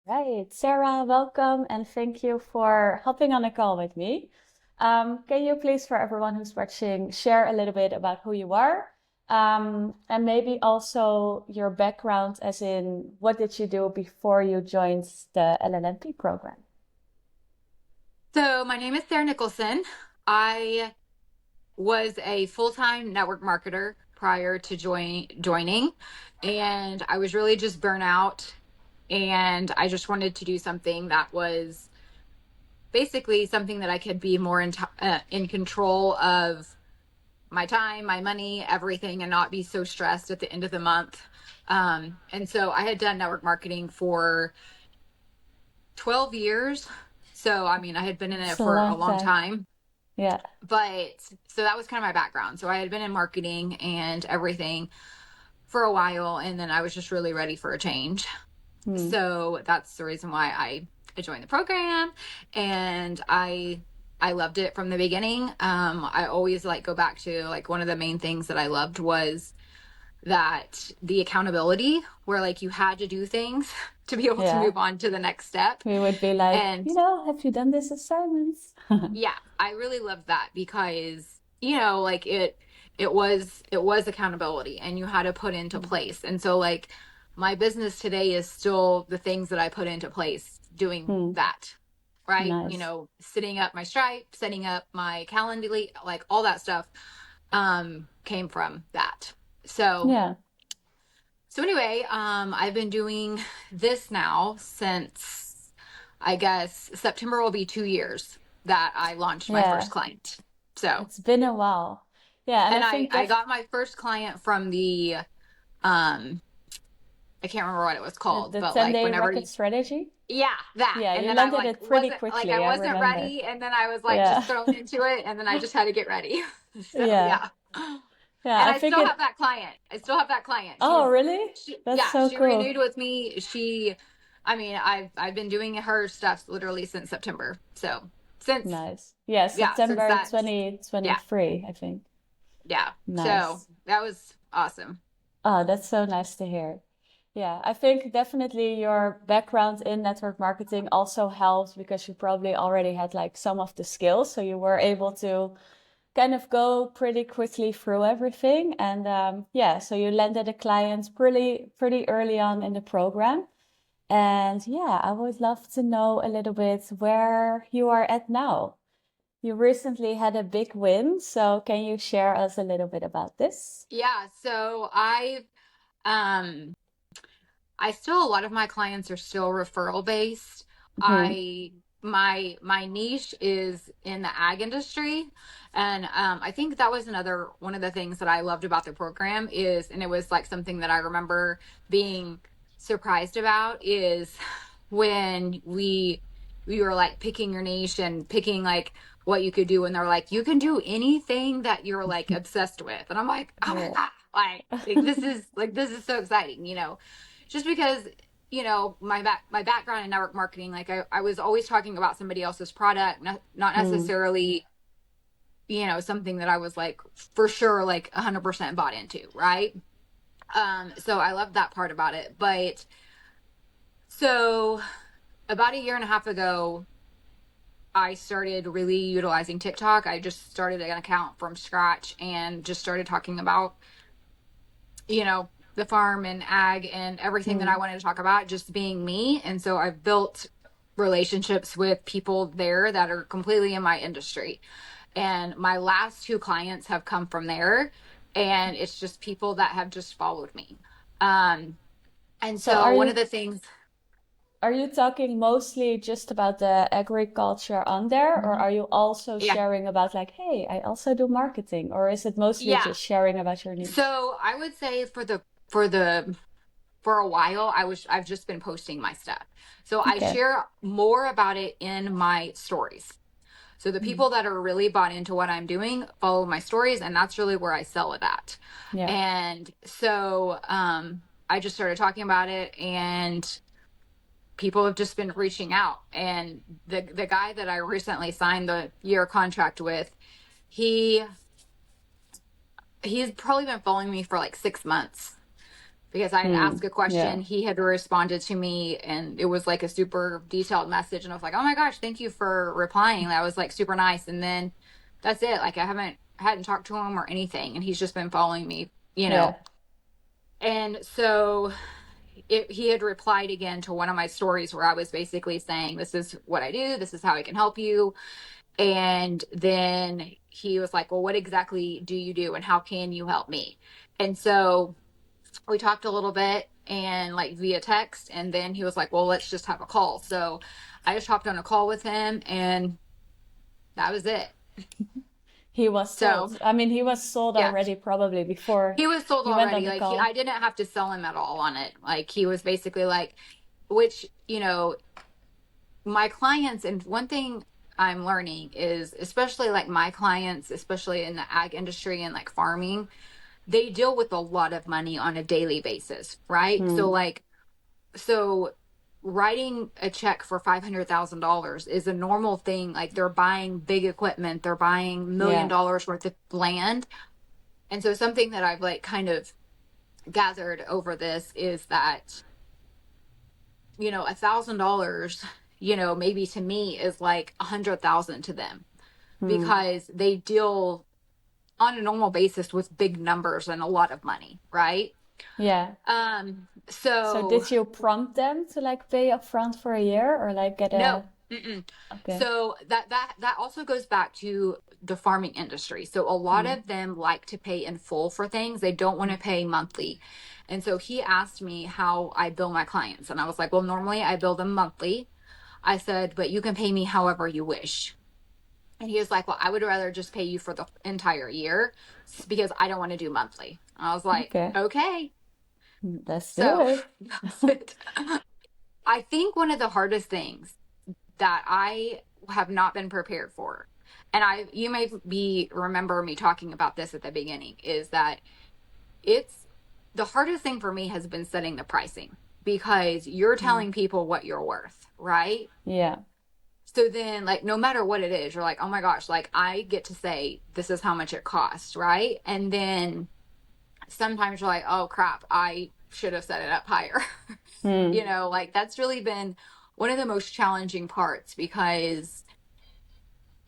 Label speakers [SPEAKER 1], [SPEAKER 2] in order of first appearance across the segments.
[SPEAKER 1] Right, Sarah, welcome and thank you for hopping on a call with me. Can you please, for everyone who's watching, share a little bit about who you are, and maybe also your background, as in what did you do before you joined the LLMP program?
[SPEAKER 2] So my name is Sarah Nicholson. I was a full-time network marketer prior to joining, and I was really just burnt out, and I just wanted to do something that was basically something that I could be more in control of my time, my money, everything, and not be so stressed at the end of the month. And so I had done network marketing for 12 years. So, I mean, I had been in it
[SPEAKER 1] It's a
[SPEAKER 2] for a
[SPEAKER 1] long
[SPEAKER 2] long
[SPEAKER 1] time.
[SPEAKER 2] time.
[SPEAKER 1] Yeah,
[SPEAKER 2] But so that was kind of my background. So I had been in marketing and everything for a while, and then I was just really ready for a change.
[SPEAKER 1] hmm.
[SPEAKER 2] So that's the reason why I joined the program, and I loved it from the beginning. I always like go back to like one of the main things that I loved was that the accountability where like you had to do things to be able to
[SPEAKER 1] Yeah.
[SPEAKER 2] move on to the next step.
[SPEAKER 1] We would be like,
[SPEAKER 2] And
[SPEAKER 1] have you done this assignment?
[SPEAKER 2] yeah, I really loved that because, like it was accountability and you had to put into place. And so like my business today is still the things that I put into place doing
[SPEAKER 1] Hmm.
[SPEAKER 2] that. Right?
[SPEAKER 1] Nice.
[SPEAKER 2] Setting up my Stripe, setting up my Calendly, like all that stuff came from that. So
[SPEAKER 1] Yeah.
[SPEAKER 2] so anyway, I've been doing this now since I guess September will be 2 years that I launched my first
[SPEAKER 1] Yeah.
[SPEAKER 2] client. So,
[SPEAKER 1] It's been a while. Yeah, and I
[SPEAKER 2] and I
[SPEAKER 1] think
[SPEAKER 2] I
[SPEAKER 1] def
[SPEAKER 2] got my first client from the um I can't remember what it was
[SPEAKER 1] the,
[SPEAKER 2] called,
[SPEAKER 1] the
[SPEAKER 2] but
[SPEAKER 1] 10
[SPEAKER 2] like
[SPEAKER 1] day
[SPEAKER 2] whenever
[SPEAKER 1] rocket strategy.
[SPEAKER 2] yeah, that.
[SPEAKER 1] Yeah,
[SPEAKER 2] And
[SPEAKER 1] you
[SPEAKER 2] then I
[SPEAKER 1] landed
[SPEAKER 2] like
[SPEAKER 1] it pretty
[SPEAKER 2] wasn't like I
[SPEAKER 1] quickly, I
[SPEAKER 2] wasn't
[SPEAKER 1] remember.
[SPEAKER 2] ready and then I was like
[SPEAKER 1] Yeah.
[SPEAKER 2] just thrown into it and then I just had to get ready. So,
[SPEAKER 1] Yeah.
[SPEAKER 2] yeah.
[SPEAKER 1] Yeah,
[SPEAKER 2] And
[SPEAKER 1] I
[SPEAKER 2] I
[SPEAKER 1] think
[SPEAKER 2] still
[SPEAKER 1] it.
[SPEAKER 2] have that client. I still have that client.
[SPEAKER 1] Oh, really? That's
[SPEAKER 2] Yeah,
[SPEAKER 1] so
[SPEAKER 2] she
[SPEAKER 1] cool.
[SPEAKER 2] renewed with me. I mean, I've been doing her stuff literally since September. So since,
[SPEAKER 1] Nice. Yeah,
[SPEAKER 2] yeah, since
[SPEAKER 1] September
[SPEAKER 2] that, yeah,
[SPEAKER 1] 2023, I think.
[SPEAKER 2] yeah. So
[SPEAKER 1] Nice.
[SPEAKER 2] that was awesome.
[SPEAKER 1] Oh, that's so nice to hear. Yeah, I think definitely your background in network marketing also helps because you probably already had like some of the skills, so you were able to kind of go pretty quickly through everything. And yeah, so you landed a client pretty early on in the program. And yeah, I would love to know a little bit where you are at now. You recently had a big win, so can you share us a little bit about this?
[SPEAKER 2] Yeah. Um, I still, a lot of my clients are still referral based.
[SPEAKER 1] Hmm.
[SPEAKER 2] My niche is in the ag industry. And I think that was another one of the things that I loved about the program is, and it was like something that I remember being surprised about is when we were like picking your niche and picking like what you could do and they're like you can do anything that you're like obsessed with and I'm like oh my
[SPEAKER 1] Yeah.
[SPEAKER 2] god like this is so exciting just because my background in network marketing like I was always talking about somebody else's product not
[SPEAKER 1] Hmm.
[SPEAKER 2] necessarily something that I was like for sure like 100% bought into, right? So I love that part about it. But so about a year and a half ago I started really utilizing TikTok. I just started an account from scratch and just started talking about the farm and ag and everything that
[SPEAKER 1] Hmm.
[SPEAKER 2] I wanted to talk about, just being me. And so I've built relationships with people there that are completely in my industry. And my last two clients have come from there. And it's just people that have just followed me. Um, and
[SPEAKER 1] So
[SPEAKER 2] so one of the things,
[SPEAKER 1] are you talking mostly just about the agriculture on there, or
[SPEAKER 2] Mhm.
[SPEAKER 1] are you also
[SPEAKER 2] Yeah,
[SPEAKER 1] sharing about like, hey, I also do marketing, or is it mostly
[SPEAKER 2] yeah.
[SPEAKER 1] just sharing about your niche?
[SPEAKER 2] So I would say for a while I've just been posting my stuff. So I
[SPEAKER 1] Okay.
[SPEAKER 2] share more about it in my stories. So the
[SPEAKER 1] Hmm.
[SPEAKER 2] people that are really bought into what I'm doing follow my stories and that's really where I sell it at.
[SPEAKER 1] Yeah.
[SPEAKER 2] And so I just started talking about it and people have just been reaching out and the guy that I recently signed the year contract with, he he's probably been following me for like 6 months because I had asked a
[SPEAKER 1] Yeah.
[SPEAKER 2] question. He had responded to me, and it was like a super detailed message. And I was like, oh my gosh, thank you for replying. That was like super nice. And then that's it. Like, hadn't talked to him or anything. And he's just been following me, you
[SPEAKER 1] Yeah.
[SPEAKER 2] know. And so he had replied again to one of my stories where I was basically saying, this is what I do, this is how I can help you. And then he was like, well, what exactly do you do and how can you help me? And so we talked a little bit and like via text. And then he was like, well, let's just have a call. So I just hopped on a call with him and that was it.
[SPEAKER 1] He was
[SPEAKER 2] So
[SPEAKER 1] sold. I mean, he was sold
[SPEAKER 2] yeah,
[SPEAKER 1] already probably before
[SPEAKER 2] he was sold
[SPEAKER 1] you went on
[SPEAKER 2] already.
[SPEAKER 1] the
[SPEAKER 2] Like
[SPEAKER 1] call.
[SPEAKER 2] I didn't have to sell him at all on it. Like he was basically like, which, you know, my clients, and one thing I'm learning is, especially like my clients, especially in the ag industry and like farming, they deal with a lot of money on a daily basis, right? So
[SPEAKER 1] Hmm.
[SPEAKER 2] like, so writing a check for $500,000 is a normal thing. Like they're buying big equipment, they're buying million
[SPEAKER 1] Yeah.
[SPEAKER 2] dollars worth of land. And so something that I've like kind of gathered over this is that, you know, $1,000, you know, maybe to me is like 100,000 to them
[SPEAKER 1] Hmm.
[SPEAKER 2] because they deal on a normal basis with big numbers and a lot of money, right?
[SPEAKER 1] Yeah. So
[SPEAKER 2] So
[SPEAKER 1] did you prompt them to like pay upfront for a year or like get
[SPEAKER 2] no.
[SPEAKER 1] a
[SPEAKER 2] Mm-mm.
[SPEAKER 1] okay.
[SPEAKER 2] So that also goes back to the farming industry. So a lot
[SPEAKER 1] Hmm.
[SPEAKER 2] of them like to pay in full for things. They don't want to pay monthly. And so he asked me how I bill my clients. And I was like, well, normally I bill them monthly. I said, but you can pay me however you wish. And he was like, well, I would rather just pay you for the entire year because I don't want to do monthly. I was like,
[SPEAKER 1] Okay.
[SPEAKER 2] okay.
[SPEAKER 1] Let's do
[SPEAKER 2] So
[SPEAKER 1] it.
[SPEAKER 2] that's it. I think one of the hardest things that I have not been prepared for, and you may be remember me talking about this at the beginning, is that it's the hardest thing for me has been setting the pricing because you're
[SPEAKER 1] Hmm.
[SPEAKER 2] telling people what you're worth, right?
[SPEAKER 1] Yeah.
[SPEAKER 2] So then, like, no matter what it is, you're like, oh my gosh, like, I get to say, this is how much it costs, right? And then sometimes you're like, oh crap, I should have set it up higher.
[SPEAKER 1] Hmm.
[SPEAKER 2] You know, like, that's really been one of the most challenging parts because,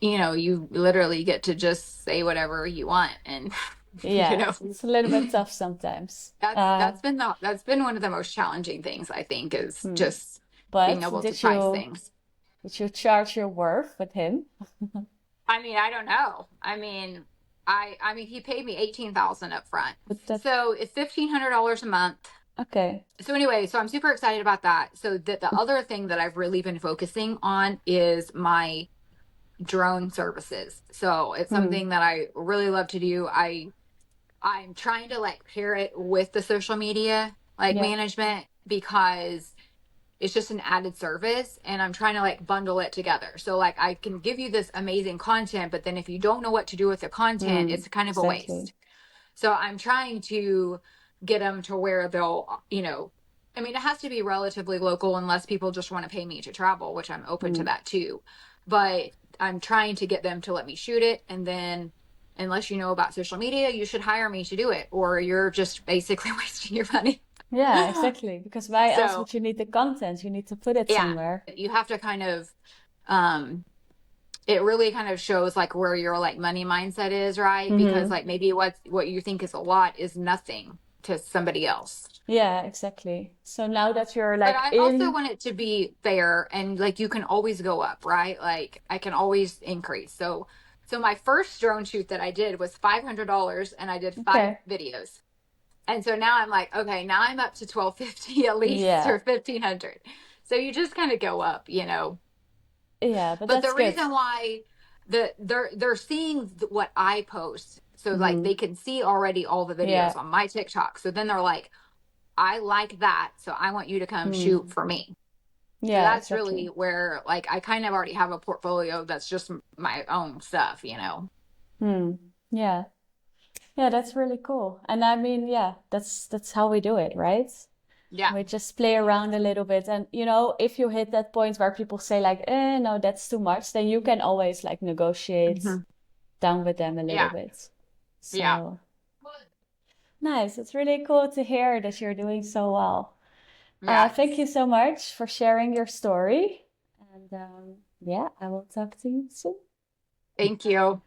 [SPEAKER 2] you know, you literally get to just say whatever you want. And, you
[SPEAKER 1] Yeah.
[SPEAKER 2] know,
[SPEAKER 1] It's a little bit tough sometimes.
[SPEAKER 2] that's been one of the most challenging things, I think, is
[SPEAKER 1] Hmm.
[SPEAKER 2] just being
[SPEAKER 1] But
[SPEAKER 2] able to price things.
[SPEAKER 1] did you charge your worth with him?
[SPEAKER 2] I mean, I don't know. I mean, he paid me 18,000 up front.
[SPEAKER 1] But that
[SPEAKER 2] So it's $1,500 a month.
[SPEAKER 1] okay.
[SPEAKER 2] So anyway, so I'm super excited about that. So the other thing that I've really been focusing on is my drone services. So it's
[SPEAKER 1] Hmm.
[SPEAKER 2] something that I really love to do. I'm trying to like pair it with the social media like
[SPEAKER 1] Yeah.
[SPEAKER 2] management because it's just an added service and I'm trying to like bundle it together. So like I can give you this amazing content, but then if you don't know what to do with the content,
[SPEAKER 1] Hmm.
[SPEAKER 2] it's kind of a
[SPEAKER 1] Exactly.
[SPEAKER 2] waste. So I'm trying to get them to where they'll, you know, I mean, it has to be relatively local unless people just want to pay me to travel, which I'm open to
[SPEAKER 1] Hmm.
[SPEAKER 2] that too. But I'm trying to get them to let me shoot it. And then, unless you know about social media, you should hire me to do it, or you're just basically wasting your money.
[SPEAKER 1] Yeah, exactly. Because why else
[SPEAKER 2] So,
[SPEAKER 1] would you need the content? You need to put it
[SPEAKER 2] yeah,
[SPEAKER 1] somewhere.
[SPEAKER 2] you have to kind of, um, it really kind of shows like where your like money mindset is, right? Because
[SPEAKER 1] Hmm.
[SPEAKER 2] like maybe what you think is a lot is nothing to somebody else.
[SPEAKER 1] Yeah, exactly. So now that you're
[SPEAKER 2] But
[SPEAKER 1] like
[SPEAKER 2] I also
[SPEAKER 1] in,
[SPEAKER 2] want it to be fair and like you can always go up, right? Like I can always increase. So my first drone shoot that I did was $500 and I did five
[SPEAKER 1] okay.
[SPEAKER 2] videos. And so now I'm like, okay, now I'm up to 1250 at least
[SPEAKER 1] Yeah.
[SPEAKER 2] or 1500. So you just kind of go up, you know.
[SPEAKER 1] Yeah, but
[SPEAKER 2] But
[SPEAKER 1] that's
[SPEAKER 2] the
[SPEAKER 1] good.
[SPEAKER 2] reason why they're seeing what I post, so like
[SPEAKER 1] Hmm.
[SPEAKER 2] they can see already all the
[SPEAKER 1] Yeah.
[SPEAKER 2] videos on my TikTok. So then they're like, I like that, so I want you to come shoot
[SPEAKER 1] Hmm.
[SPEAKER 2] for me. So
[SPEAKER 1] Yeah,
[SPEAKER 2] that's really
[SPEAKER 1] exactly.
[SPEAKER 2] where like I kind of already have a portfolio that's just my own stuff, you know.
[SPEAKER 1] Hmm. Yeah. Yeah, that's really cool. And I mean, yeah, that's how we do it, right?
[SPEAKER 2] Yeah.
[SPEAKER 1] We just play around a little bit. And if you hit that point where people say like, no, that's too much, then you can always like negotiate
[SPEAKER 2] Hmm.
[SPEAKER 1] down with them a little
[SPEAKER 2] Yeah.
[SPEAKER 1] bit.
[SPEAKER 2] Yeah.
[SPEAKER 1] So, Nice. It's really cool to hear that you're doing so well. Thank
[SPEAKER 2] Yes.
[SPEAKER 1] you so much for sharing your story. And yeah, I will talk to you soon.
[SPEAKER 2] Thank you.